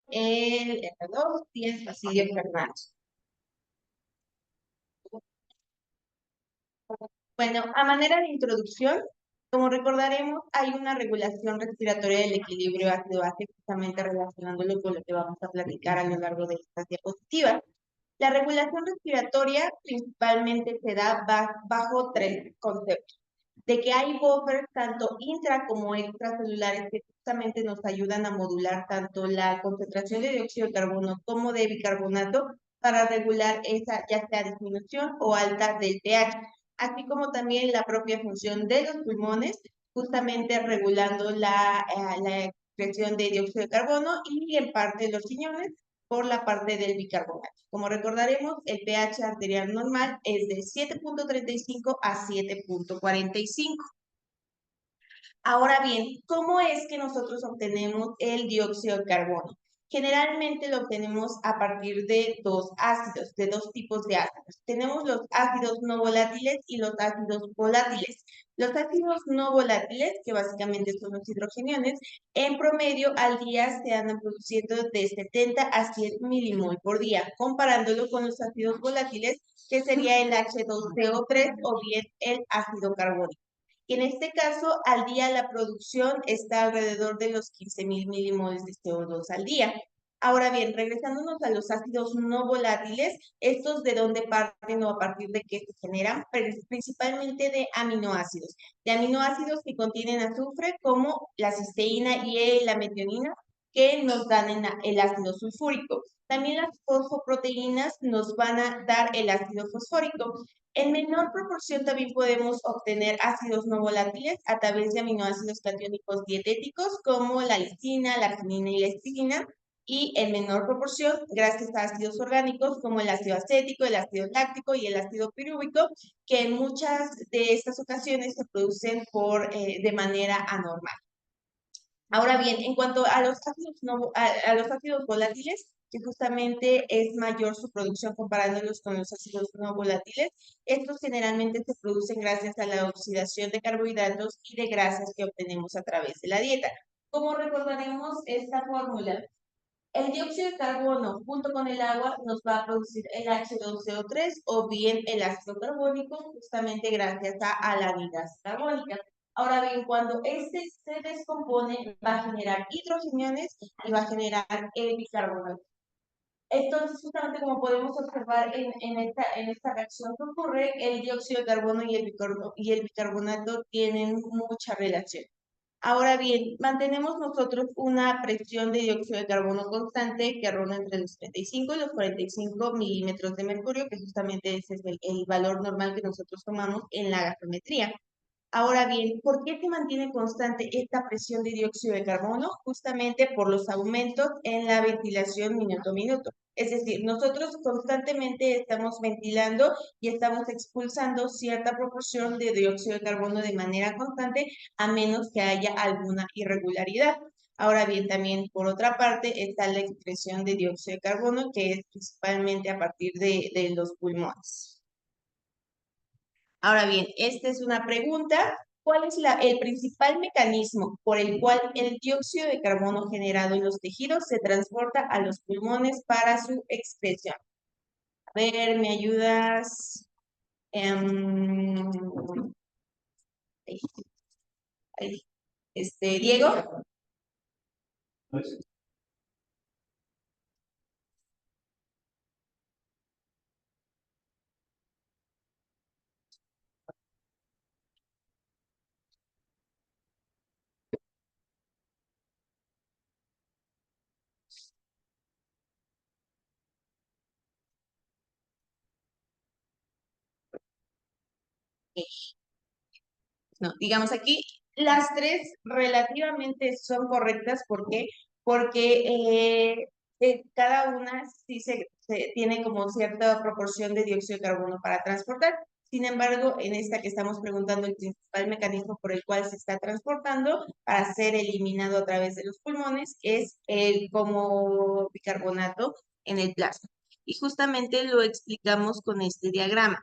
el R2 y el Basilio Fernández. Bueno, a manera de introducción, como recordaremos, hay una regulación respiratoria del equilibrio ácido-base, justamente relacionándolo con lo que vamos a platicar a lo largo de estas diapositivas. La regulación respiratoria principalmente se da bajo tres conceptos: de que hay buffers tanto intra como extracelulares que justamente nos ayudan a modular tanto la concentración de dióxido de carbono como de bicarbonato para regular esa ya sea disminución o alta del pH, así como también la propia función de los pulmones, justamente regulando la excreción de dióxido de carbono y en parte los riñones por la parte del bicarbonato. Como recordaremos, el pH arterial normal es de 7.35 a 7.45. Ahora bien, ¿cómo es que nosotros obtenemos el dióxido de carbono? Generalmente lo obtenemos a partir de dos ácidos, de dos tipos de ácidos. Tenemos los ácidos no volátiles y los ácidos volátiles. Los ácidos no volátiles, que básicamente son los hidrogeniones, en promedio al día se andan produciendo de 70 a 100 milimol por día, comparándolo con los ácidos volátiles, que sería el H2CO3 o bien el ácido carbónico. Y en este caso, al día la producción está alrededor de los 15.000 milimoles de CO2 al día. Ahora bien, regresándonos a los ácidos no volátiles, ¿estos de dónde parten o a partir de qué se generan? Principalmente de aminoácidos. De aminoácidos que contienen azufre, como la cisteína y la metionina, que nos dan el ácido sulfúrico. También las fosfoproteínas nos van a dar el ácido fosfórico. En menor proporción también podemos obtener ácidos no volátiles a través de aminoácidos catiónicos dietéticos como la lisina, la arginina y la histidina, y en menor proporción gracias a ácidos orgánicos como el ácido acético, el ácido láctico y el ácido pirúvico, que en muchas de estas ocasiones se producen de manera anormal. Ahora bien, en cuanto a los ácidos, a los ácidos volátiles, que justamente es mayor su producción comparándolos con los ácidos no volátiles, estos generalmente se producen gracias a la oxidación de carbohidratos y de grasas que obtenemos a través de la dieta. Como recordaremos esta fórmula, el dióxido de carbono junto con el agua nos va a producir el H2CO3 o bien el ácido carbónico, justamente gracias a la anhidraz carbónica. Ahora bien, cuando este se descompone, va a generar hidrogeniones y va a generar el bicarbonato. Entonces, justamente como podemos observar en esta reacción que ocurre, el dióxido de carbono y el bicarbonato tienen mucha relación. Ahora bien, mantenemos nosotros una presión de dióxido de carbono constante que ronda entre los 35 y los 45 milímetros de mercurio, que justamente ese es el valor normal que nosotros tomamos en la gasometría. Ahora bien, ¿por qué se mantiene constante esta presión de dióxido de carbono? Justamente por los aumentos en la ventilación minuto a minuto. Es decir, nosotros constantemente estamos ventilando y estamos expulsando cierta proporción de dióxido de carbono de manera constante, a menos que haya alguna irregularidad. Ahora bien, también por otra parte está la excreción de dióxido de carbono, que es principalmente a partir de los pulmones. Ahora bien, esta es una pregunta. ¿Cuál es el principal mecanismo por el cual el dióxido de carbono generado en los tejidos se transporta a los pulmones para su excreción? A ver, ¿me ayudas? Ahí, ahí. Diego. No, digamos aquí, las tres relativamente son correctas. ¿Por qué? Porque cada una sí se tiene como cierta proporción de dióxido de carbono para transportar. Sin embargo, en esta que estamos preguntando, el principal mecanismo por el cual se está transportando para ser eliminado a través de los pulmones es el como bicarbonato en el plasma. Y justamente lo explicamos con este diagrama.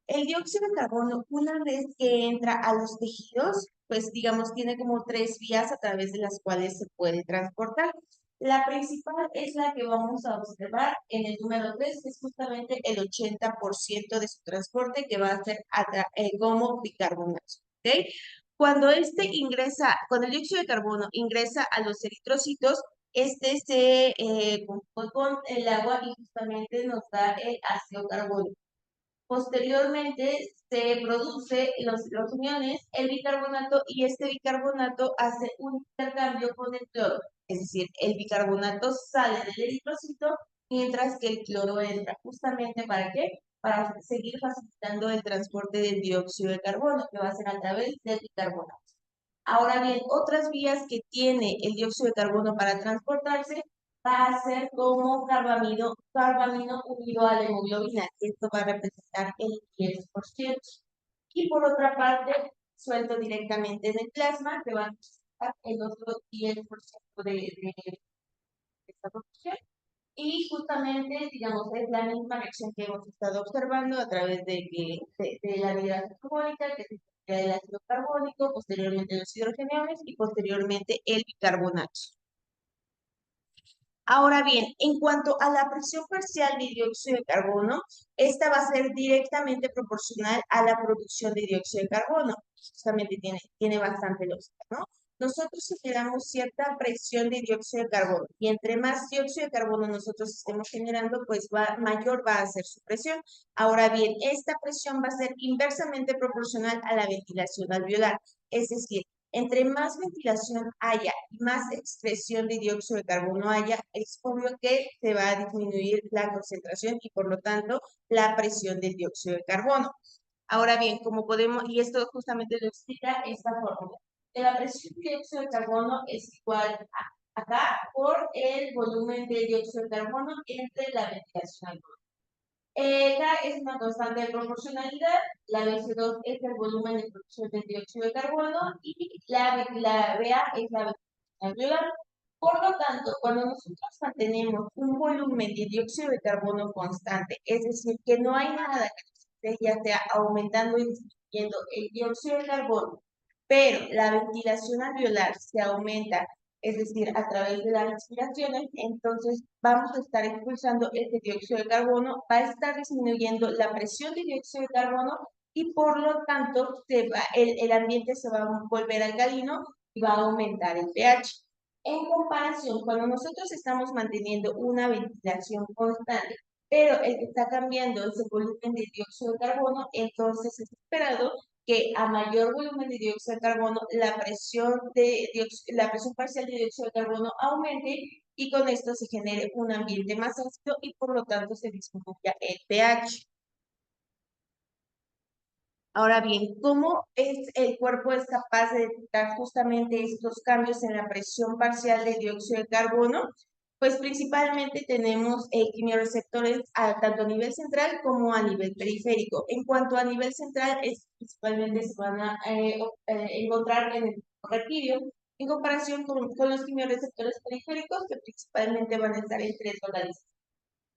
El dióxido de carbono, una vez que entra a los tejidos, pues digamos, tiene como tres vías a través de las cuales se puede transportar. La principal es la que vamos a observar en el número 3, que es justamente el 80% de su transporte que va a ser como bicarbonato. ¿Ok? Cuando el dióxido de carbono ingresa a los eritrocitos, este se conjuga con el agua y justamente nos da el ácido carbónico. Posteriormente se produce los hidrogeniones, el bicarbonato, y este bicarbonato hace un intercambio con el cloro. Es decir, el bicarbonato sale del eritrocito mientras que el cloro entra. ¿Justamente para qué? Para seguir facilitando el transporte del dióxido de carbono, que va a ser a través del bicarbonato. Ahora bien, otras vías que tiene el dióxido de carbono para transportarse va a ser como carbamino unido a la hemoglobina. Esto va a representar el 10%. Y por otra parte, suelto directamente en el plasma, que va a representar el otro 10% de esta proporción. Y justamente, digamos, es la misma reacción que hemos estado observando a través de la anhidrasa carbónica, que se crea el ácido carbónico, posteriormente los hidrogeniones y posteriormente el bicarbonato. Ahora bien, en cuanto a la presión parcial de dióxido de carbono, esta va a ser directamente proporcional a la producción de dióxido de carbono. Justamente tiene bastante lógica, ¿no? Nosotros generamos cierta presión de dióxido de carbono y entre más dióxido de carbono nosotros estemos generando, pues mayor va a ser su presión. Ahora bien, esta presión va a ser inversamente proporcional a la ventilación alveolar. Es decir, entre más ventilación haya y más expresión de dióxido de carbono haya, es obvio que se va a disminuir la concentración y por lo tanto la presión del dióxido de carbono. Ahora bien, como podemos, y esto justamente lo explica esta fórmula, que la presión de dióxido de carbono es igual a acá por el volumen de dióxido de carbono entre la ventilación alveolar. K es una constante de proporcionalidad, la BC2 es el volumen de producción de dióxido de carbono y la BA es la ventilación alveolar. Por lo tanto, cuando nosotros mantenemos un volumen de dióxido de carbono constante, es decir, que no hay nada que esté ya sea aumentando y disminuyendo el dióxido de carbono, pero la ventilación alveolar se aumenta, es decir, a través de las respiraciones, entonces vamos a estar expulsando este dióxido de carbono, va a estar disminuyendo la presión de dióxido de carbono y por lo tanto el ambiente se va a volver alcalino y va a aumentar el pH. En comparación, cuando nosotros estamos manteniendo una ventilación constante, pero el que está cambiando es el volumen de dióxido de carbono, entonces es esperado que a mayor volumen de dióxido de carbono, la presión parcial de dióxido de carbono aumente y con esto se genere un ambiente más ácido y por lo tanto se disminuya el pH. Ahora bien, ¿cómo el cuerpo es capaz de detectar justamente estos cambios en la presión parcial de dióxido de carbono? Pues principalmente tenemos quimioreceptores tanto a nivel central como a nivel periférico. En cuanto a nivel central, principalmente se van a encontrar en el retículo en comparación con los quimioreceptores periféricos, que principalmente van a estar en tres localizaciones,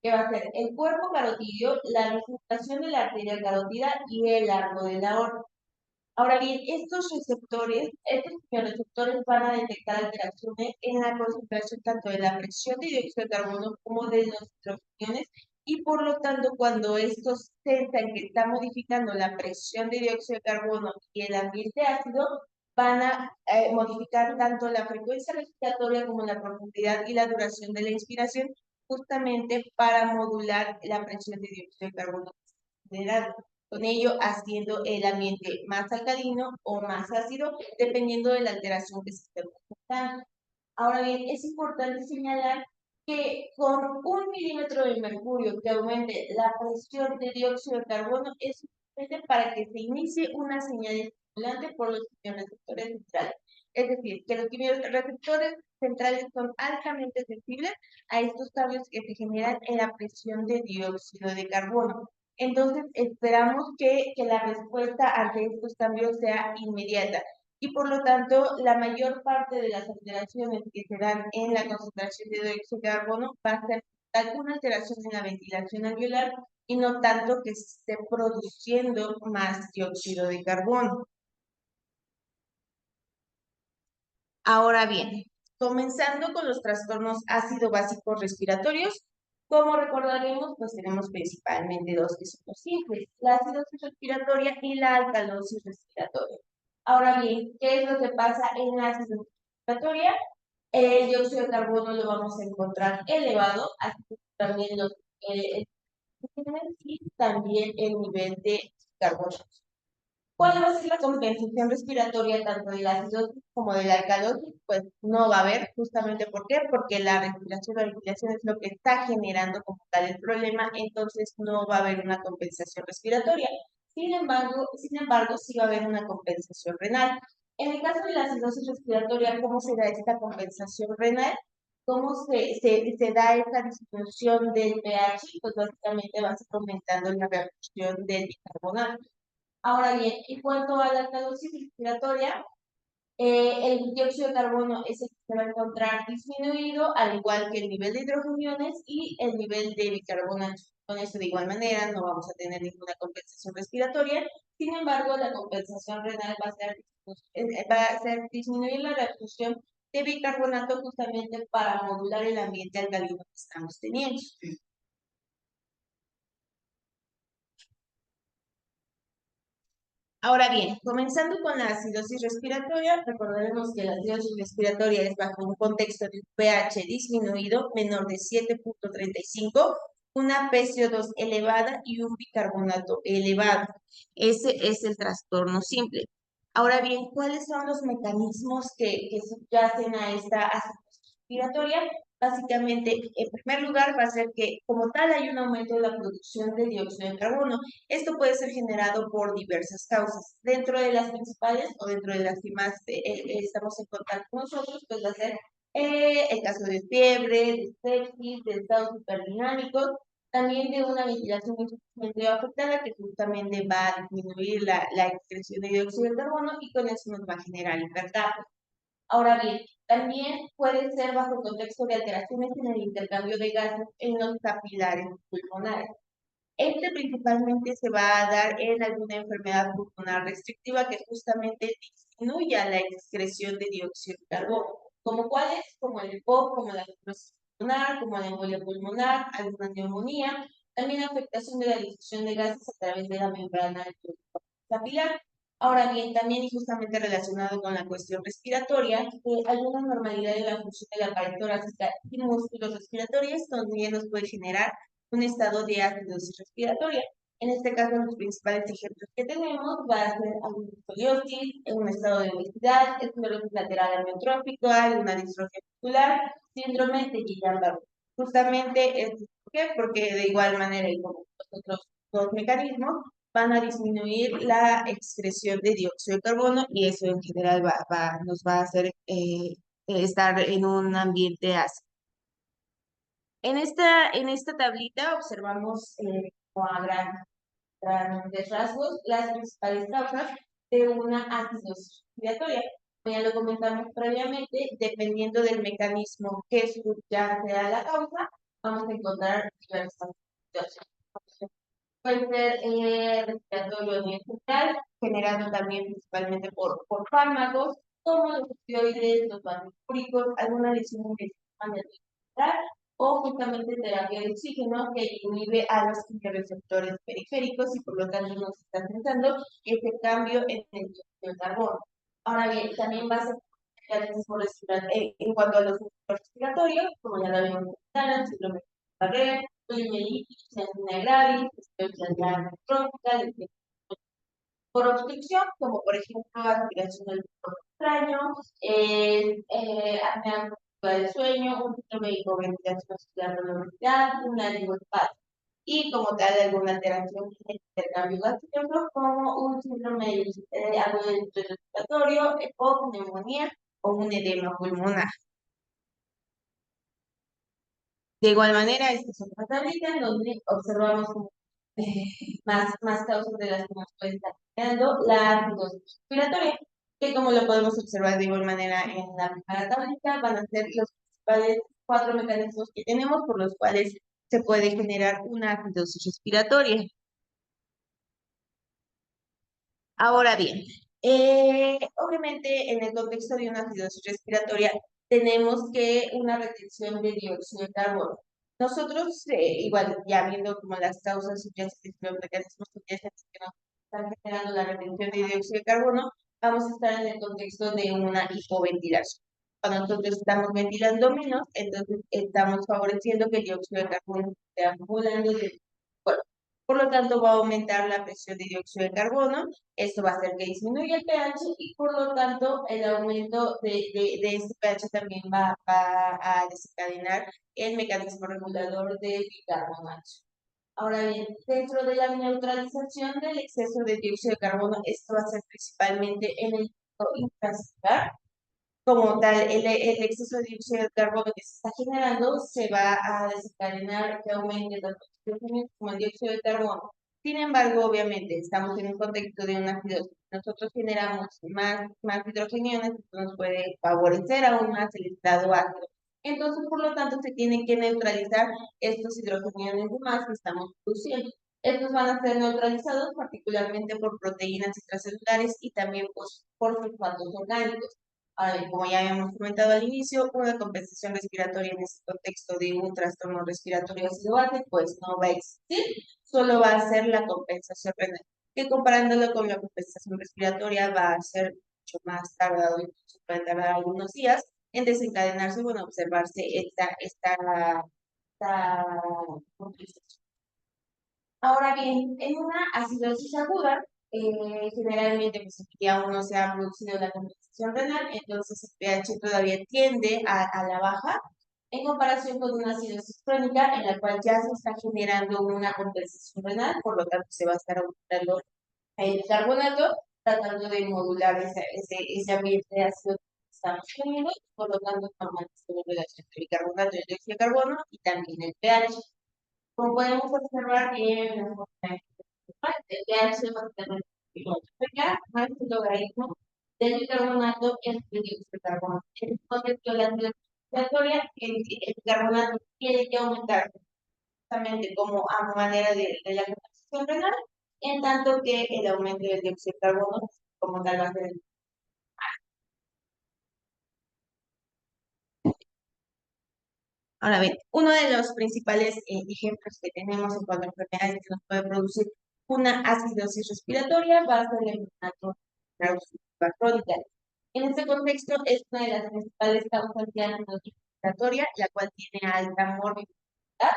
que va a ser el cuerpo carotidio, la bifurcación de la arteria carótida y el arco de la aorta. Ahora bien, estos receptores van a detectar alteraciones en la concentración tanto de la presión de dióxido de carbono como de los hidrogeniones y por lo tanto cuando estos sentan que está modificando la presión de dióxido de carbono y el ambiente ácido, van a modificar tanto la frecuencia respiratoria como la profundidad y la duración de la inspiración justamente para modular la presión de dióxido de carbono generada, con ello haciendo el ambiente más alcalino o más ácido, dependiendo de la alteración que se esté presentando. Ahora bien, es importante señalar que con 1 milímetro de mercurio que aumente la presión de dióxido de carbono es suficiente para que se inicie una señal estimulante por los quimioreceptores centrales. Es decir, que los quimioreceptores centrales son altamente sensibles a estos cambios que se generan en la presión de dióxido de carbono. Entonces, esperamos que la respuesta ante estos cambios sea inmediata y por lo tanto la mayor parte de las alteraciones que se dan en la concentración de dióxido de carbono va a ser alguna alteración en la ventilación alveolar y no tanto que se esté produciendo más dióxido de carbono. Ahora bien, Comenzando con los trastornos ácido-básicos respiratorios, como recordaremos, pues tenemos principalmente dos que son los simples, la acidosis respiratoria y la alcalosis respiratoria. Ahora bien, ¿qué es lo que pasa en la acidosis respiratoria? El dióxido de carbono lo vamos a encontrar elevado, así como también y también el nivel de carbono. ¿Cuál va a ser la compensación respiratoria tanto de la acidosis como de la alcalosis? Pues no va a haber, justamente ¿por qué? Porque la respiración es lo que está generando como tal el problema, entonces no va a haber una compensación respiratoria. Sin embargo, sí va a haber una compensación renal. En el caso de la acidosis respiratoria, ¿cómo se da esta compensación renal? ¿Cómo se da esta disminución del pH? Pues básicamente va a ser aumentando la reducción del bicarbonato. Ahora bien, en cuanto a la alcalosis respiratoria, el dióxido de carbono es el que se va a encontrar disminuido, al igual que el nivel de hidrogeniones y el nivel de bicarbonato. Con esto, de igual manera, no vamos a tener ninguna compensación respiratoria. Sin embargo, la compensación renal va a ser disminuir la reabsorción de bicarbonato justamente para modular el ambiente alcalino que estamos teniendo. Ahora bien, comenzando con la acidosis respiratoria, recordaremos que la acidosis respiratoria es bajo un contexto de un pH disminuido menor de 7,35, una PCO2 elevada y un bicarbonato elevado. Ese es el trastorno simple. Ahora bien, ¿cuáles son los mecanismos que subyacen a esta acidosis respiratoria? Básicamente, en primer lugar, va a ser que como tal hay un aumento de la producción de dióxido de carbono. Esto puede ser generado por diversas causas. Dentro de las principales o dentro de las que más estamos en contacto con nosotros, pues va a ser el caso de fiebre, de sepsis, de estados hiperdinámicos, también de una ventilación insuficiente o afectada que justamente va a disminuir la excreción de dióxido de carbono y con eso nos va a generar hipercapnia. Ahora bien, también puede ser bajo el contexto de alteraciones en el intercambio de gases en los capilares pulmonares. Este principalmente se va a dar en alguna enfermedad pulmonar restrictiva que justamente disminuya la excreción de dióxido de carbono, como cuáles, como el EPOC, como la fibrosis pulmonar, como la embolia pulmonar, alguna neumonía, también afectación de la difusión de gases a través de la membrana del capilar. Ahora bien, también y justamente relacionado con la cuestión respiratoria, hay una normalidad de la función de la pared torácica y músculos respiratorios, donde nos puede generar un estado de acidosis respiratoria. En este caso, los principales ejemplos que tenemos va a ser alguna escoliosis, un estado de obesidad, esclerosis lateral amiotrófico, alguna distrofia muscular, síndrome de Guillain-Barré. Justamente, ¿por qué? Porque de igual manera y como los otros dos mecanismos, van a disminuir la excreción de dióxido de carbono y eso en general nos va a hacer estar en un ambiente ácido. En esta tablita observamos como a grandes rasgos las principales causas de una acidosis respiratoria. Como ya lo comentamos previamente, dependiendo del mecanismo que subyace a la causa, vamos a encontrar diversas situaciones. Puede ser respiratorio a nivel central, generado también principalmente por fármacos, como los opioides, los barbitúricos, alguna lesión en el sistema nervioso o justamente terapia de oxígeno que inhibe a los receptores periféricos y por lo tanto nos está pensando ese cambio en el dióxido de carbono. Ahora bien, también va a ser en cuanto a los respiratorios, como ya lo habíamos comentado, síndrome de Barré, poliomielitis, angina gravis, esclerosis trópica, por obstrucción, como por ejemplo aspiración del extraño, apnea del sueño, un síndrome de hipoventilación muscular de la obesidad, una lingoespasmo y como tal alguna alteración en el intercambio gaseoso como un síndrome agudo respiratorio, EPOC, neumonía o un edema pulmonar. De igual manera, esta es otra tablita en donde observamos más causas de las que nos puede estar generando la acidosis respiratoria, que como lo podemos observar de igual manera en la primera tablita, van a ser los principales 4 mecanismos que tenemos por los cuales se puede generar una acidosis respiratoria. Ahora bien, obviamente en el contexto de una acidosis respiratoria, tenemos que una retención de dióxido de carbono. Nosotros, igual, ya viendo como las causas subyacentes y los mecanismos subyacentes que nos están generando la retención de dióxido de carbono, vamos a estar en el contexto de una hipoventilación. Cuando nosotros estamos ventilando menos, entonces estamos favoreciendo que el dióxido de carbono esté acumulando de cuerpo. Por lo tanto, va a aumentar la presión de dióxido de carbono. Esto va a hacer que disminuya el pH y por lo tanto el aumento de este pH también va a desencadenar el mecanismo regulador del bicarbonato. Ahora bien, dentro de la neutralización del exceso de dióxido de carbono, esto va a ser principalmente en el intracelular. Como tal, el exceso de dióxido de carbono que se está generando se va a desencadenar que aumente tanto el hidrógeno como el dióxido de carbono. Sin embargo, obviamente, estamos en un contexto de una acidosis. Nosotros generamos más hidrogeniones, esto nos puede favorecer aún más el estado ácido. Entonces, por lo tanto, se tienen que neutralizar estos hidrogeniones de más que estamos produciendo. Estos van a ser neutralizados particularmente por proteínas extracelulares y también por fosfatos orgánicos. Como ya habíamos comentado al inicio, una compensación respiratoria en este contexto de un trastorno respiratorio ácido-base, pues no va a existir, solo va a ser la compensación renal, que comparándolo con la compensación respiratoria va a ser mucho más tardado, incluso puede tardar algunos días en desencadenarse, bueno, observarse esta compensación. Ahora bien, en una acidosis aguda, generalmente pues aquí aún no se ha producido la compensación renal, entonces el pH todavía tiende a la baja en comparación con una acidosis crónica en la cual ya se está generando una compensación renal, por lo tanto se va a estar aumentando el carbonato, tratando de modular ese ambiente ácido que estamos teniendo, por lo tanto normalizando la relación entre el bicarbonato y el dióxido de carbono y también el pH. Como podemos observar en la fotografía, el pH va a tener más el logaritmo del bicarbonato en el dióxido de carbono. En el contexto de la respiratoria, el bicarbonato tiene que aumentar justamente como a manera de la compensación renal, en tanto que el aumento del dióxido de carbono, como tal, va a ser el. Ahora bien, uno de los principales ejemplos que tenemos en cuanto a enfermedades que nos puede producir una acidosis respiratoria va a ser la enfermedad crónica. En este contexto es una de las principales causas de acidosis respiratoria, la cual tiene alta morbilidad.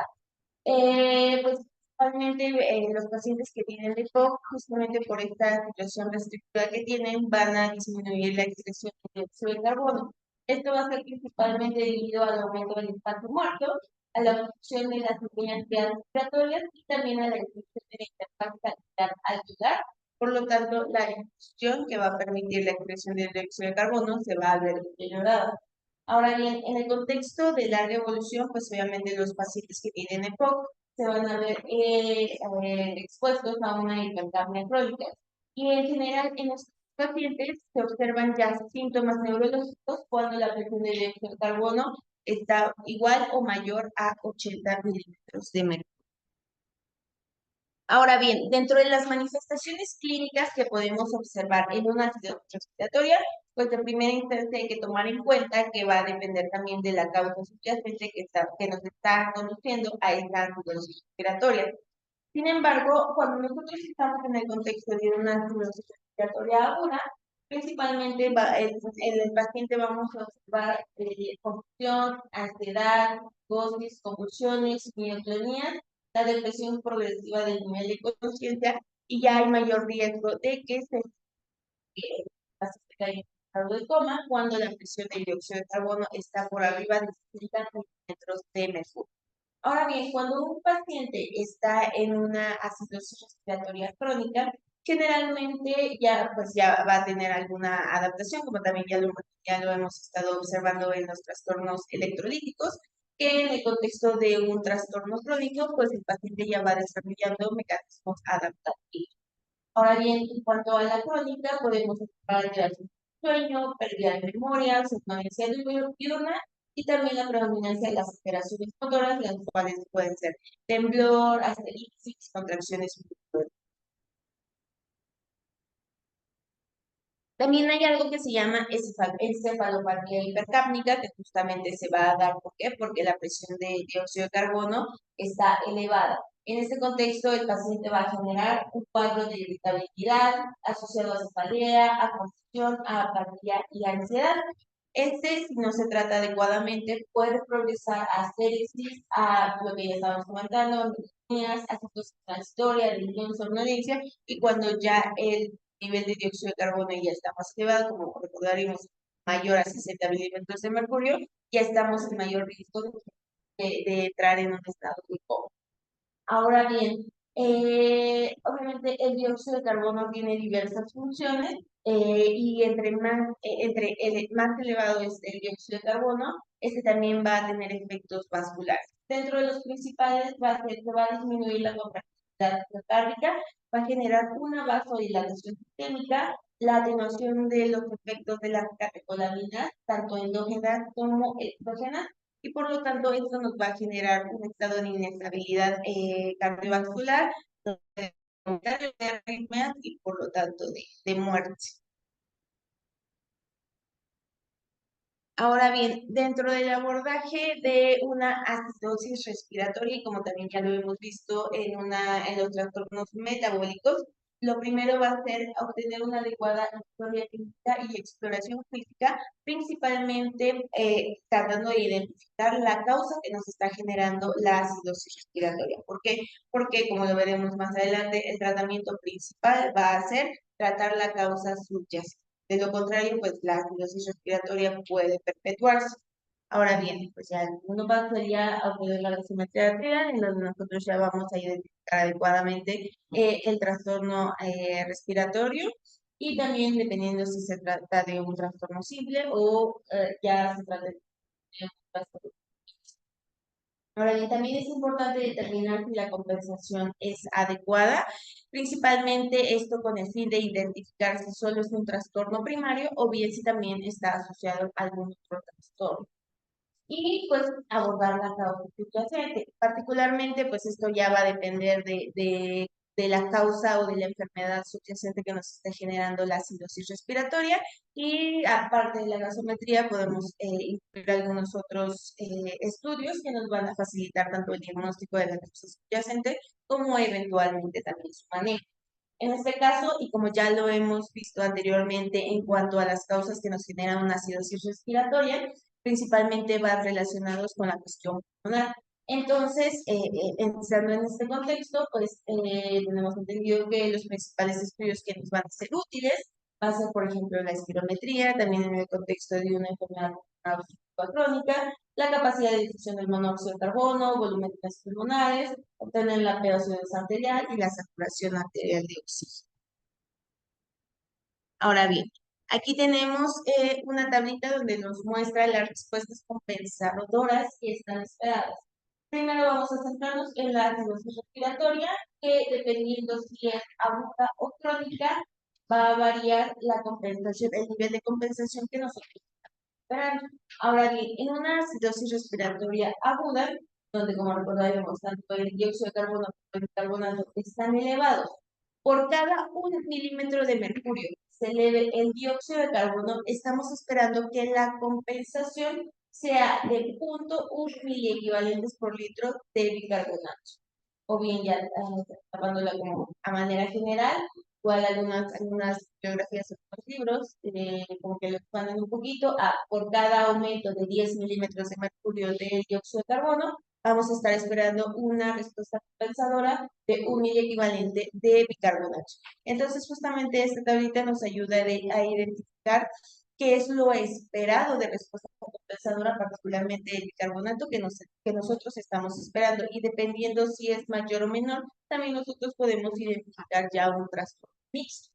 Pues principalmente los pacientes que tienen EPOC, justamente por esta situación restrictiva que tienen, van a disminuir la excreción de dióxido de carbono. Esto va a ser principalmente debido al aumento del impacto muerto, a la obstrucción de las líneas respiratorias y también a la excreción de la interfaz capilar-alveolar. Por lo tanto, la difusión que va a permitir la excreción de dióxido de carbono se va a ver deteriorada. Ahora bien, en el contexto de larga evolución, pues obviamente los pacientes que tienen EPOC se van a ver expuestos a una hipercapnia crónica. Y en general, en los pacientes se observan ya síntomas neurológicos cuando la presión de dióxido de carbono está igual o mayor a 80 milímetros de mercurio. Ahora bien, dentro de las manifestaciones clínicas que podemos observar en una acidosis respiratoria, pues de primera instancia hay que tomar en cuenta que va a depender también de la causa subyacente que nos está conduciendo a esta acidosis respiratoria. Sin embargo, cuando nosotros estamos en el contexto de una acidosis respiratoria aguda, principalmente en el paciente vamos a observar confusión, ansiedad, voces, convulsiones, miotonía, la depresión progresiva del nivel de conciencia y ya hay mayor riesgo de que se caiga en estado de coma cuando la presión de dióxido de carbono está por arriba de 60 milímetros de mercurio. Ahora bien, cuando un paciente está en una acidosis respiratoria crónica, generalmente ya va a tener alguna adaptación, como también ya lo hemos estado observando en los trastornos electrolíticos, que en el contexto de un trastorno crónico, pues el paciente ya va desarrollando mecanismos adaptativos. Ahora bien, en cuanto a la crónica, podemos observar alteración del sueño, pérdida de memoria, somnolencia diurna y también la predominancia de las alteraciones motoras, las cuales pueden ser temblor, asterixis, contracciones musculares. También hay algo que se llama encefalopatía hipercápnica, que justamente se va a dar, ¿por qué? Porque la presión de dióxido de carbono está elevada. En este contexto, el paciente va a generar un cuadro de irritabilidad asociado a cefalea, a confusión, a apatía y ansiedad. Si no se trata adecuadamente, puede progresar a sepsis, a lo que ya estábamos comentando, neumonías, a situaciones transitorias, delirium, somnolencia, y cuando ya el nivel de dióxido de carbono ya está más elevado, como recordaremos, mayor a 60 milímetros de mercurio, ya estamos en mayor riesgo de entrar en un estado de coma. Ahora bien, obviamente el dióxido de carbono tiene diversas funciones y más elevado es el dióxido de carbono, este también va a tener efectos vasculares. Dentro de los principales va a ser que va a disminuir la contractilidad miocárdica, va a generar una vasodilatación sistémica, la atenuación de los efectos de las catecolaminas, tanto endógenas como exógenas, y por lo tanto esto nos va a generar un estado de inestabilidad cardiovascular, de arritmias y por lo tanto de muerte. Ahora bien, dentro del abordaje de una acidosis respiratoria, y como también ya lo hemos visto en los trastornos metabólicos, lo primero va a ser obtener una adecuada historia clínica y exploración física, principalmente tratando de identificar la causa que nos está generando la acidosis respiratoria. ¿Por qué? Porque, como lo veremos más adelante, el tratamiento principal va a ser tratar la causa subyacente. De lo contrario, pues la acidosis respiratoria puede perpetuarse. Ahora bien, pues ya uno pasaría a obtener la dosimetría arterial, en donde nosotros ya vamos a identificar adecuadamente el trastorno respiratorio y también dependiendo si se trata de un trastorno simple o ya se trata de un trastorno. Ahora bien, también es importante determinar si la compensación es adecuada, principalmente esto con el fin de identificar si solo es un trastorno primario o bien si también está asociado a algún otro trastorno. Y pues abordar la causa subyacente. Particularmente, pues esto ya va a depender de la causa o de la enfermedad subyacente que nos esté generando la acidosis respiratoria. Y aparte de la gasometría, podemos incluir algunos otros estudios que nos van a facilitar tanto el diagnóstico de la causa subyacente como eventualmente también su manejo. En este caso, y como ya lo hemos visto anteriormente en cuanto a las causas que nos generan una acidosis respiratoria, principalmente van relacionados con la cuestión pulmonar. Entonces, estando en este contexto, pues tenemos entendido que los principales estudios que nos van a ser útiles va a ser, por ejemplo, la espirometría, también en el contexto de una enfermedad crónica, la capacidad de difusión del monóxido de carbono, volúmenes pulmonares, obtener la peroxidación arterial y la saturación arterial de oxígeno. Ahora bien, aquí tenemos una tablita donde nos muestra las respuestas compensadoras que están esperadas. Primero vamos a centrarnos en la acidosis respiratoria, que dependiendo si es aguda o crónica, va a variar la compensación, el nivel de compensación que nosotros esperando. Ahora bien, en una acidosis respiratoria aguda, donde como recordaremos, tanto el dióxido de carbono como el carbonato están elevados, por cada 1 milímetro de mercurio se eleve el dióxido de carbono, estamos esperando que la compensación sea de 0.1 miliequivalentes por litro de bicarbonato. O bien ya tapándola como a manera general, igual algunas biografías de los libros, como que lo expanden un poquito, por cada aumento de 10 milímetros de mercurio del dióxido de carbono, vamos a estar esperando una respuesta compensadora de 1 equivalente de bicarbonato. Entonces, justamente esta tablita nos ayuda a identificar qué es lo esperado de respuesta compensadora, particularmente el bicarbonato que nosotros estamos esperando. Y dependiendo si es mayor o menor, también nosotros podemos identificar ya un trastorno mixto.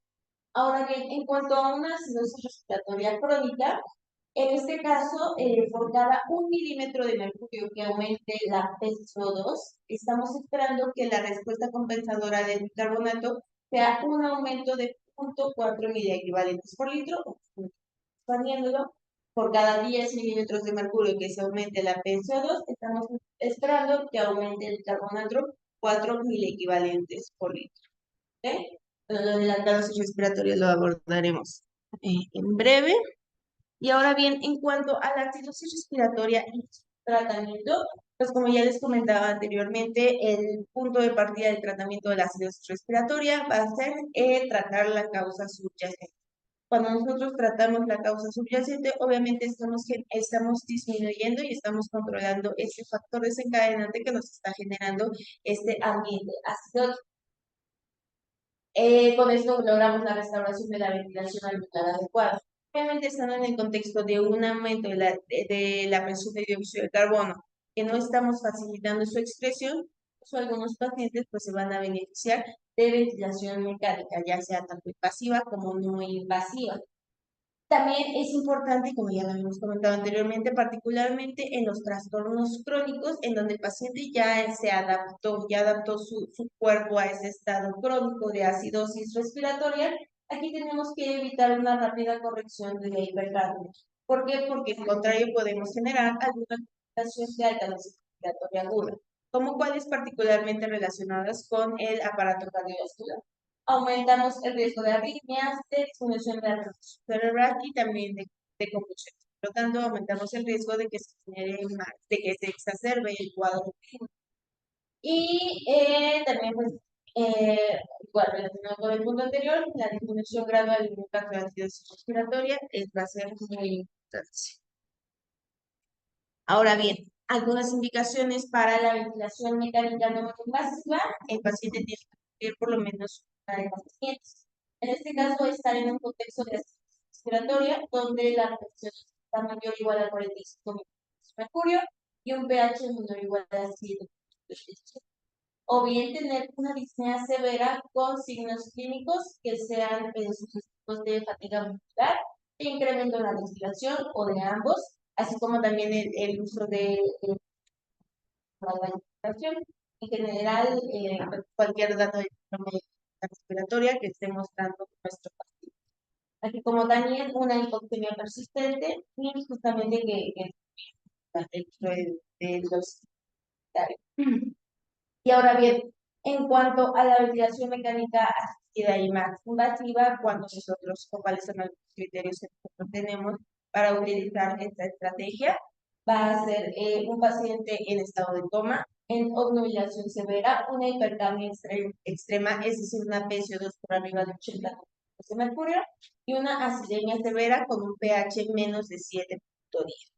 Ahora bien, en cuanto a una acidosis respiratoria crónica, en este caso, por cada 1 milímetro de mercurio que aumente la PCO2, estamos esperando que la respuesta compensadora del bicarbonato sea un aumento de 0.4 miliequivalentes por litro, expandiéndolo. Por cada 10 milímetros de mercurio que se aumente la PCO2, estamos esperando que aumente el bicarbonato 4 miliequivalentes por litro. ¿Okay? Lo de la acidosis respiratoria lo abordaremos. en breve. Y ahora bien, en cuanto a la acidosis respiratoria y su tratamiento, pues como ya les comentaba anteriormente, el punto de partida del tratamiento de la acidosis respiratoria va a ser tratar la causa subyacente. Cuando nosotros tratamos la causa subyacente, obviamente estamos disminuyendo y estamos controlando ese factor desencadenante que nos está generando este ambiente ácido. Con esto logramos la restauración de la ventilación alveolar adecuada. Obviamente, estando en el contexto de un aumento de la presión de dióxido de carbono, que no estamos facilitando su expresión, pues algunos pacientes pues, se van a beneficiar de ventilación mecánica, ya sea tanto invasiva como no invasiva. También es importante, como ya lo habíamos comentado anteriormente, particularmente en los trastornos crónicos, en donde el paciente ya ya adaptó su cuerpo a ese estado crónico de acidosis respiratoria. Aquí tenemos que evitar una rápida corrección de la hipercarbia. ¿Por qué? Porque en contrario podemos generar alguna complicación de alcalosis respiratoria aguda, como cuáles particularmente relacionadas con el aparato cardiovascular. Aumentamos el riesgo de arritmias, de disminución de la presión cerebral y también de convulsiones. Por lo tanto, aumentamos el riesgo de que se genere más, de que se exacerbe el cuadro. Y también, pues, igual relacionado con el punto anterior, la disminución gradual del impacto de la acidosis respiratoria va a ser muy importante. Ahora bien, algunas indicaciones para la ventilación mecánica no invasiva, el paciente tiene que cumplir por lo menos una de las siguientes. En este caso, estar en un contexto de asistencia respiratoria donde la presión está mayor o igual a 45 milímetros de mercurio y un pH menor o igual a 7. O bien tener una disnea severa con signos clínicos que sean sugestivos de fatiga muscular, de incremento en la respiración o de ambos, así como también el uso de la alimentación. En general, cualquier dato de respiratoria que esté mostrando nuestro paciente. Así como también una hipoxemia persistente y justamente que dentro de los. Y ahora bien, en cuanto a la ventilación mecánica asistida y más invasiva, cuáles son los criterios que nosotros tenemos para utilizar esta estrategia, va a ser un paciente en estado de coma, en obnubilación severa, una hipercapnia extrema, es decir, una PCO2 por arriba de 80 de mercurio, y una acidemia severa con un pH menos de 7.10.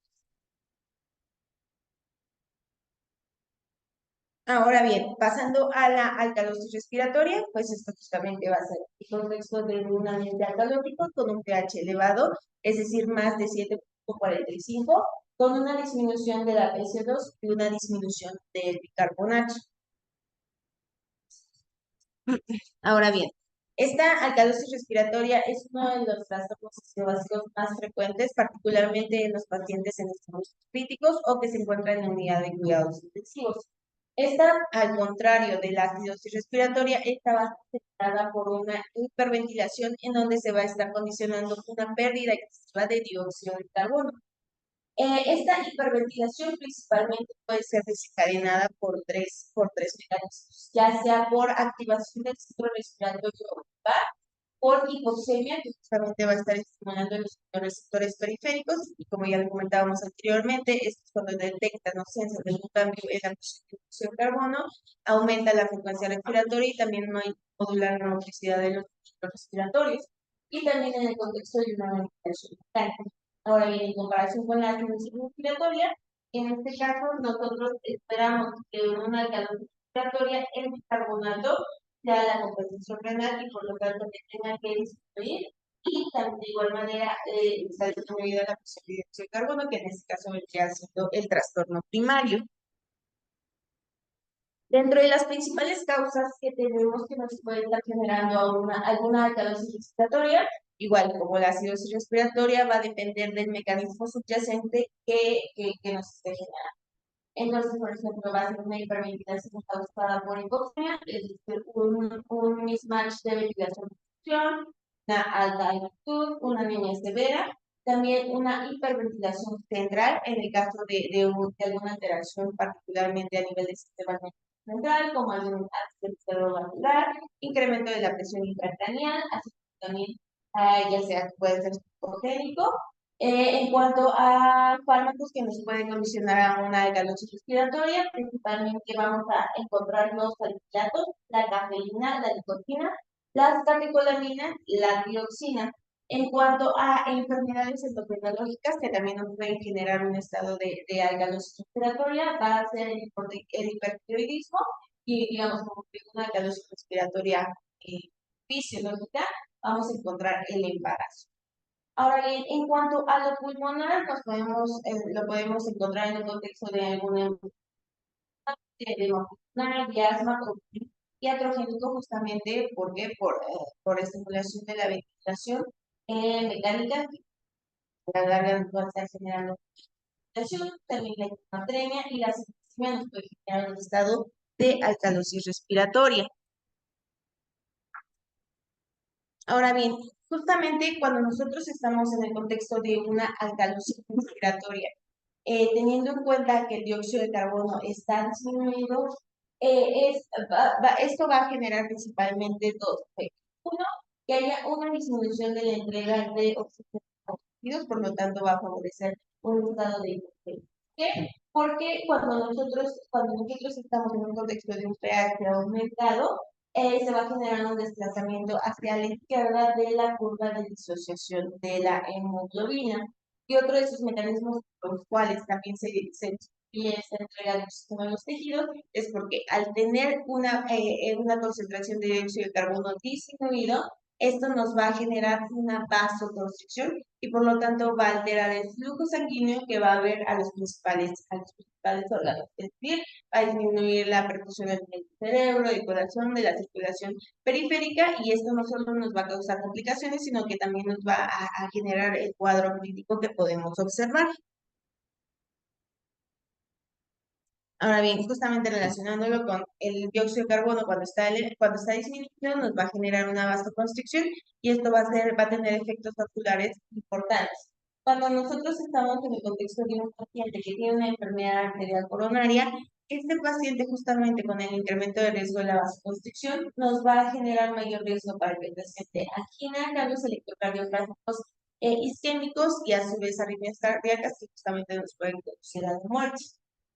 Ahora bien, pasando a la alcalosis respiratoria, pues esto justamente va a ser el contexto de un ambiente alcalótico con un pH elevado, es decir, más de 7.45, con una disminución de la PCO2 y una disminución del bicarbonato. Ahora bien, esta alcalosis respiratoria es uno de los trastornos básicos más frecuentes, particularmente en los pacientes en estados críticos o que se encuentran en unidad de cuidados intensivos. Esta, al contrario de la acidosis respiratoria, está afectada por una hiperventilación en donde se va a estar condicionando una pérdida excesiva de dióxido de carbono. Esta hiperventilación principalmente puede ser desencadenada por tres mecanismos, ya sea por activación del ciclo respiratorio ocular, por hipoxemia, que justamente va a estar estimulando los receptores periféricos, y como ya lo comentábamos anteriormente, esto es cuando detectan ausencia de un cambio en la concentración de carbono, aumenta la frecuencia respiratoria y también no hay modular la motricidad de los respiratorios, y también en el contexto de una ventilación mecánica. Ahora bien, en comparación con la atención respiratoria, en este caso nosotros esperamos que una alcalosis respiratoria el bicarbonato sea la composición renal y por lo tanto que tenga que disminuir y también de igual manera está disminuida la presión de dióxido de carbono, que en este caso vendría siendo el trastorno primario. Dentro de las principales causas que tenemos que nos puede estar generando alguna alcalosis respiratoria, igual como la acidosis respiratoria, va a depender del mecanismo subyacente que nos esté generando. Entonces, por ejemplo, va a ser una hiperventilación causada por hipoxemia, es decir, un mismatch de ventilación-función, una alta altitud, una anemia severa, también una hiperventilación central en el caso de alguna alteración, particularmente a nivel del sistema nervioso central, como algún accidente cerebrovascular, incremento de la presión intracraneal, así como también ya sea puede ser psicogénico. En cuanto a fármacos que nos pueden condicionar a una alcalosis respiratoria, principalmente vamos a encontrar los salicilatos, la cafeína, la nicotina, las catecolaminas y la dioxina. En cuanto a enfermedades endocrinológicas que también nos pueden generar un estado de alcalosis respiratoria, va a ser el hipertiroidismo y, digamos, como que una alcalosis respiratoria fisiológica, vamos a encontrar el embarazo. Ahora bien, en cuanto a lo pulmonar, lo podemos encontrar en el contexto de alguna enfermedad de edema pulmonar, de asma iatrogénico, justamente porque por estimulación de la ventilación mecánica, que a la larga nos va a estar generando ventilación, también la hiponatremia y la septicemia nos puede generar un estado de alcalosis respiratoria. Ahora bien, justamente cuando nosotros estamos en el contexto de una alcalosis respiratoria, teniendo en cuenta que el dióxido de carbono está disminuido, esto va a generar principalmente dos efectos. Uno, que haya una disminución de la entrega de oxígeno a los tejidos, por lo tanto va a favorecer un estado de hipoxemia. ¿Por qué? Porque cuando nosotros estamos en un contexto de un pH aumentado, se va a generar un desplazamiento hacia la izquierda de la curva de disociación de la hemoglobina. Y otro de esos mecanismos por los cuales también se disminuye esta entrega de oxígeno a los tejidos es porque al tener una concentración de dióxido de carbono disminuido, esto nos va a generar una vasoconstricción y por lo tanto va a alterar el flujo sanguíneo que va a haber a los principales órganos. Es decir, va a disminuir la perfusión del cerebro, del corazón, de la circulación periférica y esto no solo nos va a causar complicaciones, sino que también nos va a generar el cuadro clínico que podemos observar. Ahora bien, justamente relacionándolo con el dióxido de carbono cuando está disminuido, nos va a generar una vasoconstricción y esto va a tener efectos vasculares importantes. Cuando nosotros estamos en el contexto de un paciente que tiene una enfermedad arterial coronaria, este paciente justamente con el incremento de riesgo de la vasoconstricción nos va a generar mayor riesgo para el paciente angina, cambios electrocardiográficos isquémicos y a su vez arritmias cardíacas que justamente nos pueden conducir a la muerte.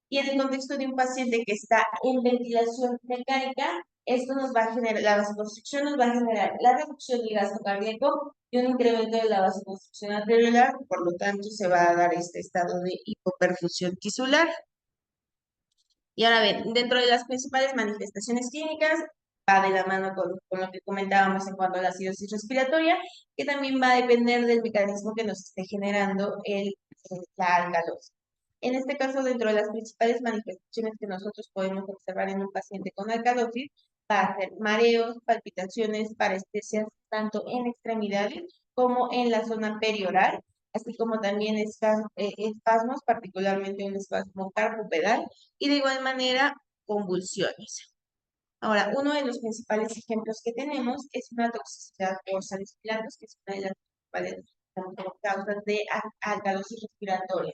Y en el contexto de un paciente que está en ventilación mecánica, esto nos va a generar, la vasoconstricción nos va a generar la reducción del gasto cardíaco y un incremento de la vasoconstricción arteriolar, por lo tanto se va a dar este estado de hipoperfusión tisular. Y ahora bien, dentro de las principales manifestaciones clínicas, va de la mano con lo que comentábamos en cuanto a la acidosis respiratoria, que también va a depender del mecanismo que nos esté generando la alcalosis. En este caso, dentro de las principales manifestaciones que nosotros podemos observar en un paciente con alcalosis, va a ser mareos, palpitaciones, parestesias, tanto en extremidades como en la zona perioral, así como también espasmos, particularmente un espasmo carpopedal, y de igual manera convulsiones. Ahora, uno de los principales ejemplos que tenemos es una toxicidad por salicilatos, que es una de las principales causas de alcalosis respiratoria.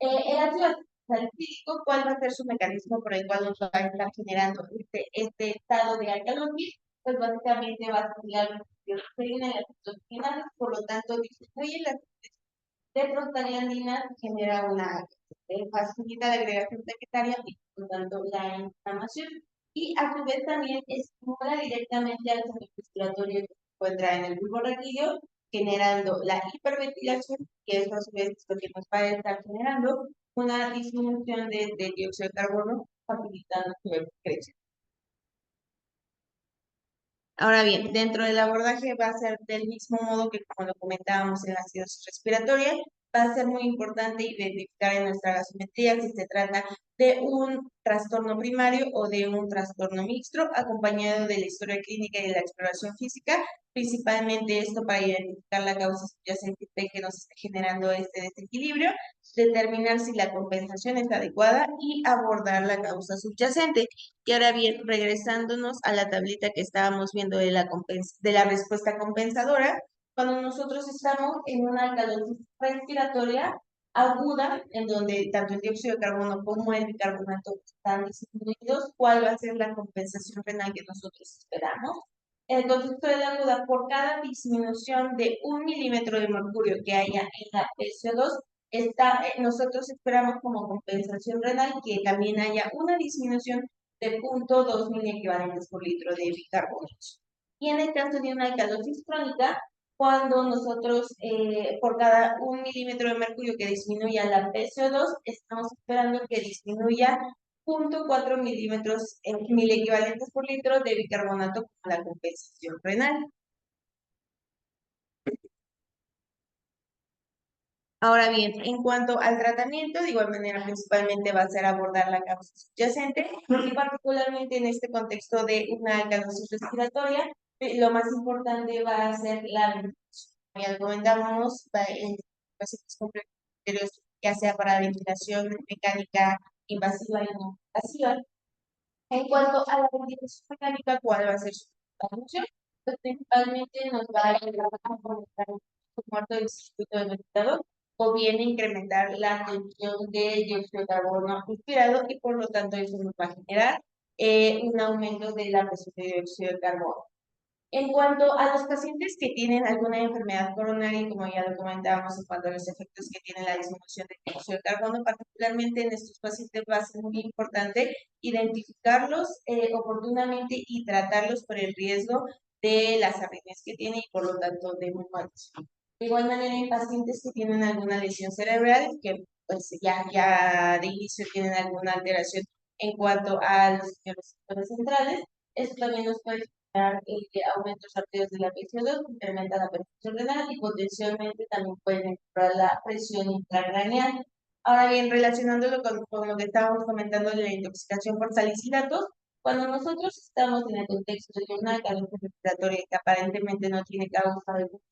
El ácido salicílico, ¿cuál va a ser su mecanismo por el cual nos va a estar generando este estado de alcalosis? Pues básicamente va a estimular la proteína y las citoquinas, por lo tanto disminuye la de prostaglandina, genera facilita la agregación plaquetaria y por lo tanto la inflamación. Y a su vez también estimula directamente al centro respiratorio que se encuentra en el bulbo raquídeo, generando la hiperventilación, que eso a su vez es lo que nos va a estar generando una disminución de dióxido de carbono, facilitando su excreción. Ahora bien, dentro del abordaje va a ser del mismo modo que como lo comentábamos en la acidosis respiratoria, va a ser muy importante identificar en nuestra gasometría si se trata de un trastorno primario o de un trastorno mixto, acompañado de la historia clínica y de la exploración física, principalmente esto para identificar la causa subyacente que nos esté generando este desequilibrio, determinar si la compensación es adecuada y abordar la causa subyacente. Y ahora bien, regresándonos a la tablita que estábamos viendo de la respuesta compensadora, cuando nosotros estamos en una alcalosis respiratoria aguda, en donde tanto el dióxido de carbono como el bicarbonato están disminuidos, ¿cuál va a ser la compensación renal que nosotros esperamos? el contexto de la duda, por cada disminución de 1 milímetro de mercurio que haya en la PCO2, nosotros esperamos como compensación renal que también haya una disminución de 0,2 miliequivalentes por litro de bicarbonato. Y en el caso de una alcalosis crónica, cuando nosotros, por cada 1 milímetro de mercurio que disminuya la PCO2, estamos esperando que disminuya 0,4 miliequivalentes por litro de bicarbonato como la compensación renal. Ahora bien, en cuanto al tratamiento, de igual manera, principalmente va a ser abordar la causa subyacente y particularmente en este contexto de una alcalosis respiratoria, lo más importante va a ser la ventilación. Como ya lo comentábamos, en pacientes con criterios ya sea para ventilación mecánica invasiva y no invasiva. En cuanto a la ventilación mecánica, ¿cuál va a ser su función? Pues principalmente nos va a ayudar a aumentar el muerto del circuito del ventilador o bien incrementar la tensión de dióxido de carbono inspirado y por lo tanto eso nos va a generar un aumento de la presión de dióxido de carbono. En cuanto a los pacientes que tienen alguna enfermedad coronaria, como ya lo comentábamos, en cuanto a los efectos que tiene la disminución de dióxido de carbono, particularmente en estos pacientes va a ser muy importante identificarlos oportunamente y tratarlos por el riesgo de las arritmias que tienen y por lo tanto de muertes. De igual manera, en pacientes que tienen alguna lesión cerebral, que pues ya de inicio tienen alguna alteración en cuanto a los receptores centrales, esto también nos puede aumentos rápidos de la PCO2, incrementa la presión renal y potencialmente también puede mejorar la presión intracraneal. Ahora bien, relacionándolo con lo que estábamos comentando de la intoxicación por salicilatos, cuando nosotros estamos en el contexto de una carencia respiratoria que aparentemente no tiene causa alguna,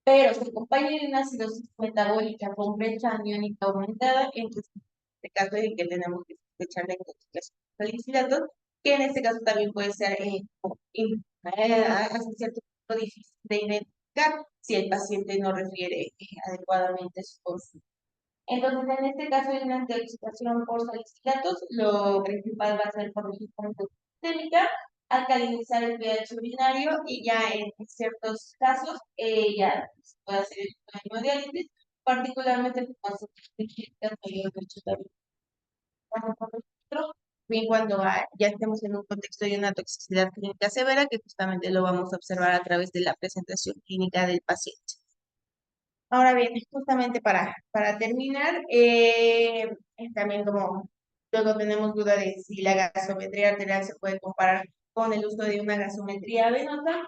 pero se acompaña de una acidosis metabólica con brecha aniónica aumentada, entonces en este caso es el que tenemos que sospechar la intoxicación por salicilatos, que en este caso también puede ser hasta cierto punto difícil de identificar si el paciente no refiere adecuadamente su consumo. Entonces, en este caso de una intoxicación por salicilatos, lo principal va a ser por resistente sistémica, alcalinizar el pH urinario y ya en ciertos casos ya se puede hacer el hemodiálisis, particularmente con críticas mayor de 80. Bien, cuando ya estemos en un contexto de una toxicidad clínica severa, que justamente lo vamos a observar a través de la presentación clínica del paciente. Ahora bien, justamente para terminar, también como luego tenemos duda de si la gasometría arterial se puede comparar con el uso de una gasometría venosa,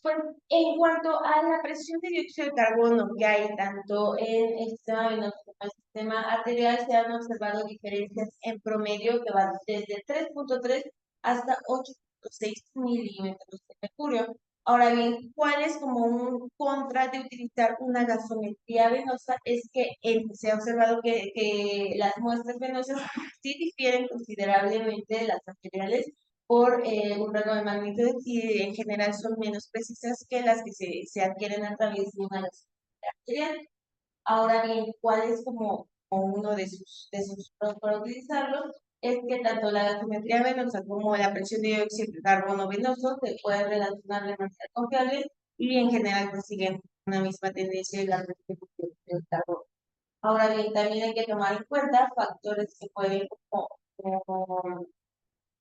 pues en cuanto a la presión de dióxido de carbono que hay tanto en el sistema venoso como en el sistema arterial, se han observado diferencias en promedio que van desde 3,3 hasta 8,6 milímetros de mercurio. Ahora bien, ¿cuál es como un contra de utilizar una gasometría venosa? Es que se ha observado que las muestras venosas sí difieren considerablemente de las arteriales por un rango de magnitud y en general son menos precisas que las que se adquieren a través de una gasometría arterial. Ahora bien, ¿cuál es como uno de sus pros para utilizarlo? Es que tanto la gasometría venosa como la presión de dióxido de carbono venoso se pueden relacionar de manera confiable y en general pues siguen una misma tendencia de la distribución del carbono. Ahora bien, también hay que tomar en cuenta factores que pueden como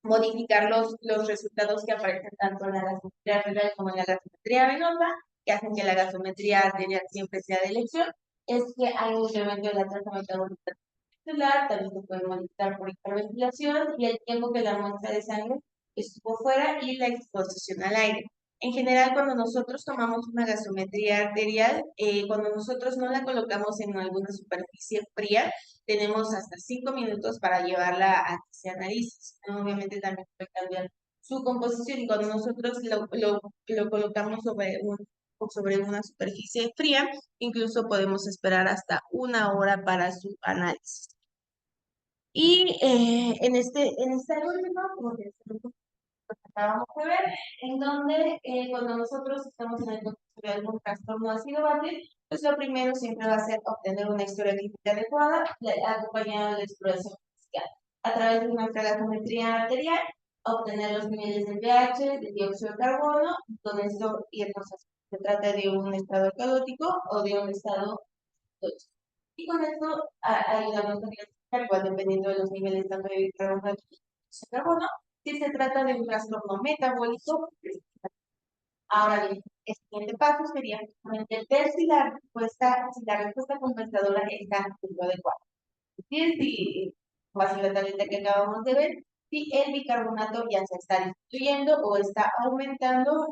modificar los resultados que aparecen tanto en la gasometría arterial como en la gasometría venosa, que hacen que la gasometría arterial siempre sea de elección, es que hay un incremento de la tasa metabólica celular, también se puede modificar por hiperventilación y el tiempo que la muestra de sangre estuvo fuera y la exposición al aire. En general, cuando nosotros tomamos una gasometría arterial, cuando nosotros no la colocamos en alguna superficie fría, tenemos hasta 5 minutos para llevarla a que se analice. Obviamente también puede cambiar su composición y cuando nosotros lo colocamos sobre una superficie fría, incluso podemos esperar hasta 1 hora para su análisis. Y en este algoritmo, como que acabamos de ver, en donde cuando nosotros estamos en el contexto de algún trastorno ácido base, pues lo primero siempre va a ser obtener una historia clínica adecuada, acompañada de la exploración física a través de una gasometría arterial obtener los niveles de pH, de dióxido de carbono, y con esto irnos a se trata de un estado caótico o de un estado tóxico. Y con esto ayudamos a clasificar, igual dependiendo de los niveles tanto de bicarbonato como de carbono, si se trata de un trastorno metabólico. Ahora bien, el siguiente paso sería justamente ver si la respuesta compensadora está en lo adecuado. Si, base la tableta que acabamos de ver, si el bicarbonato ya se está disminuyendo o está aumentando,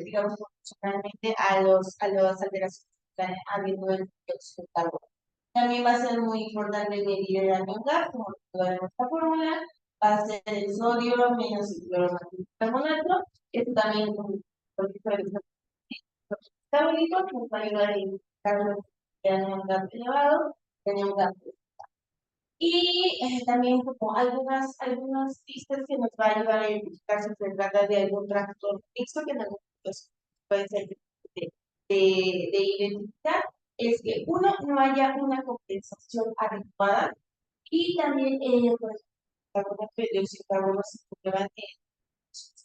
digamos, proporcionalmente a las alteraciones que están habiendo en el dióxido de carbono. También va a ser muy importante medir el daño gas, como lo vemos en esta fórmula, va a ser el sodio menos el cloro más el bicarbonato. Esto también con el metabólico nos va a ayudar a identificar los que tienen un gas elevado, tienen un gas. Y también como algunas pistas que nos va a ayudar a identificar si se trata de algún trastorno mixto, que en algunos casos puede ser de identificar, es que uno, no haya una compensación adecuada y también, por ejemplo, el carbonato de dióxido de carbono se comprueban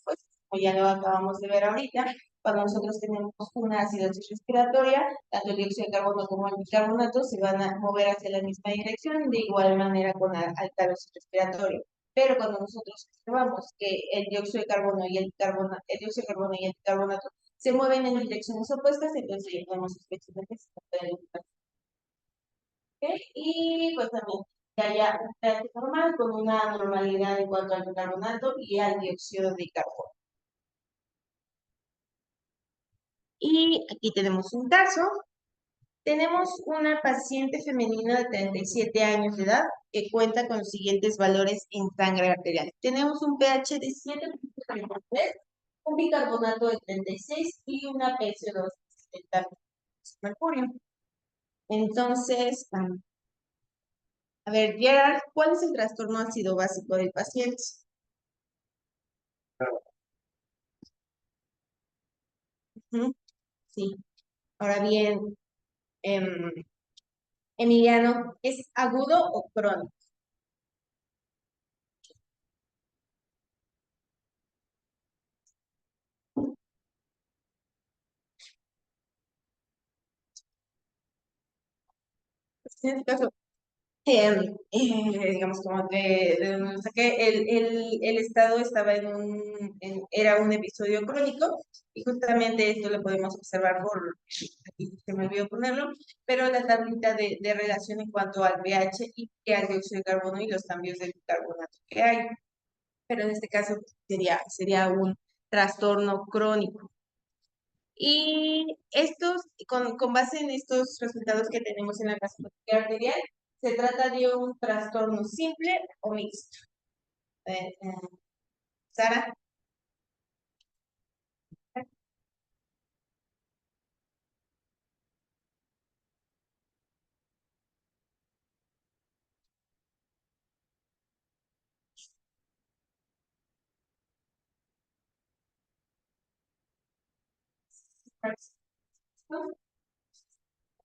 pues, como ya lo acabamos de ver ahorita, cuando nosotros tenemos una acidosis respiratoria, tanto el dióxido de carbono como el bicarbonato se van a mover hacia la misma dirección, de igual manera con alcalosis respiratoria. Pero cuando nosotros observamos que el dióxido de carbono y el dióxido de carbono y el bicarbonato se mueven en direcciones opuestas, entonces ya podemos sospechar que se trata de un trastorno. ¿Okay? Y pues también que haya un pH normal con una normalidad en cuanto al bicarbonato y al dióxido de carbono. Y aquí tenemos un caso. Tenemos una paciente femenina de 37 años de edad que cuenta con los siguientes valores en sangre arterial. Tenemos un pH de 7,33, un bicarbonato de 36 y una PCO2 de 70 mercurio. Entonces, a ver, Gerard, ¿cuál es el trastorno ácido básico del paciente? Ujú, sí. Ahora bien, em, Emiliano, ¿es agudo o crónico? Pues, en este caso, digamos, como de donde lo saqué, el estado estaba era un episodio crónico, y justamente esto lo podemos observar aquí se me olvidó ponerlo, pero la tablita de relación en cuanto al pH y al dióxido de carbono y los cambios del bicarbonato que hay. Pero en este caso sería un trastorno crónico. Y con base en estos resultados que tenemos en la gastroscopia arterial, se trata de un trastorno simple o mixto. Sara,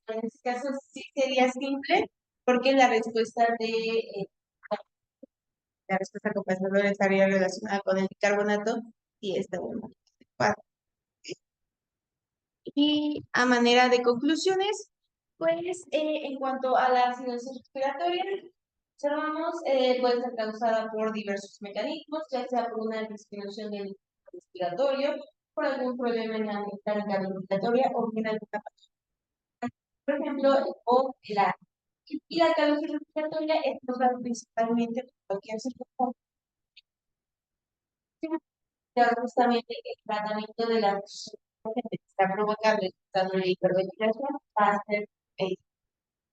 en este caso sí sería simple, porque la respuesta compensadora estaría relacionada con el bicarbonato y está bueno. Y a manera de conclusiones, pues en cuanto a la acidosis respiratoria, observamos puede ser causada por diversos mecanismos, ya sea por una disminución del respiratorio, por algún problema en la mecánica respiratoria o bien alguna, por ejemplo, o la y la causa respiratoria es causada principalmente por cualquier circunstancia, justamente el tratamiento de la que está provocando el estado de hiperventilación va a ser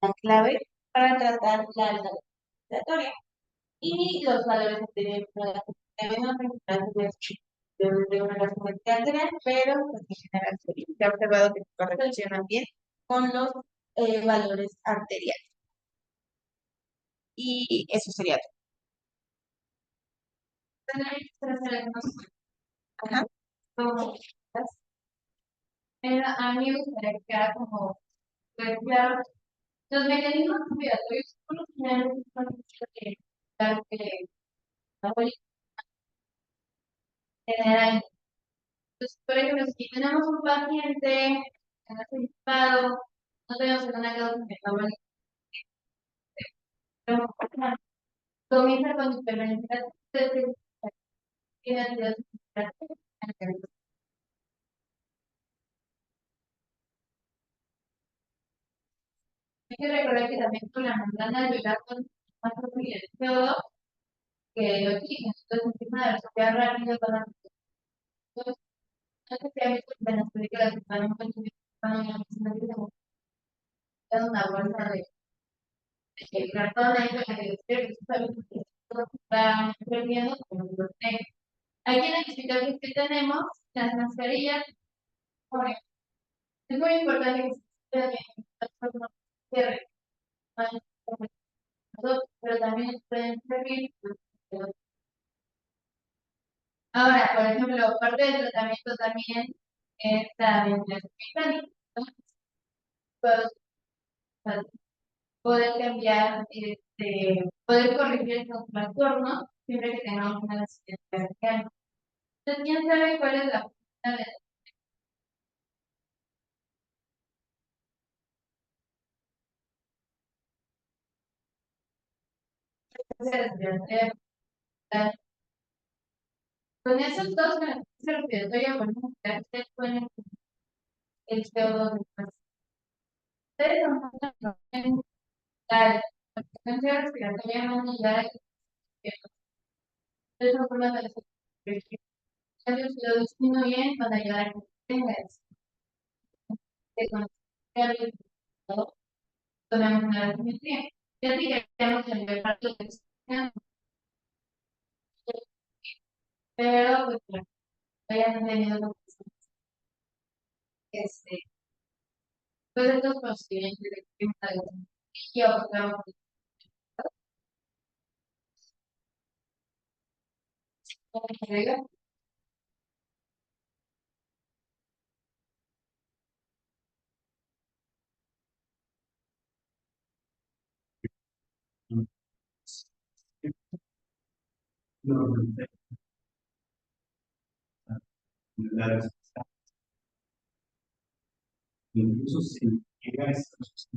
la clave para tratar la alta respiratoria. Y los valores anteriores deben afectar de una gasometría arterial, pero pues, en general se ha observado que se correlacionan bien con los valores arteriales. Y eso sería todo. Ajá. Pero a mí me gustaría que quedara como, pues, claro, los mecanismos respiratorios son los que me han dicho que, claro, que general. Entonces, por ejemplo, si tenemos un paciente en este estado, no tenemos una causa metabólica, pero comienza con hipertensión, tiene antidosis. Hay que recordar que también con la membrana alveolar con más fácil el CO2 que el oxígeno, entonces encima de respirar rápido con la entonces, no sé si ha visto en las películas que están consumiendo una bolsa de cartón ahí para que despierta, que sabes que todo está perdiendo como lo tengo. Aquí en el hospital que tenemos, las mascarillas, bueno, es muy importante que se cierren, pero también pueden servir. Ahora, por ejemplo, parte del tratamiento también es la ventilación mecánica. Entonces, poder cambiar, poder corregir estos trastornos siempre que tengamos una necesidad real. Entonces, ¿quién sabe cuál es la función de la respiratoria? Con esos dos beneficios respiratoria podemos ver que pueden el CO2 del paciente. Ustedes son la frecuencia respiratoria no nos da que es un problema de salud. Si lo disminuyen, van a ayudar a que tenga eso. Tomemos una dosimetría. Ya que queremos elevar la tensión, pero pues bueno, hayan tenido este, pues estos procedimientos de y observamos que incluso si llega a estos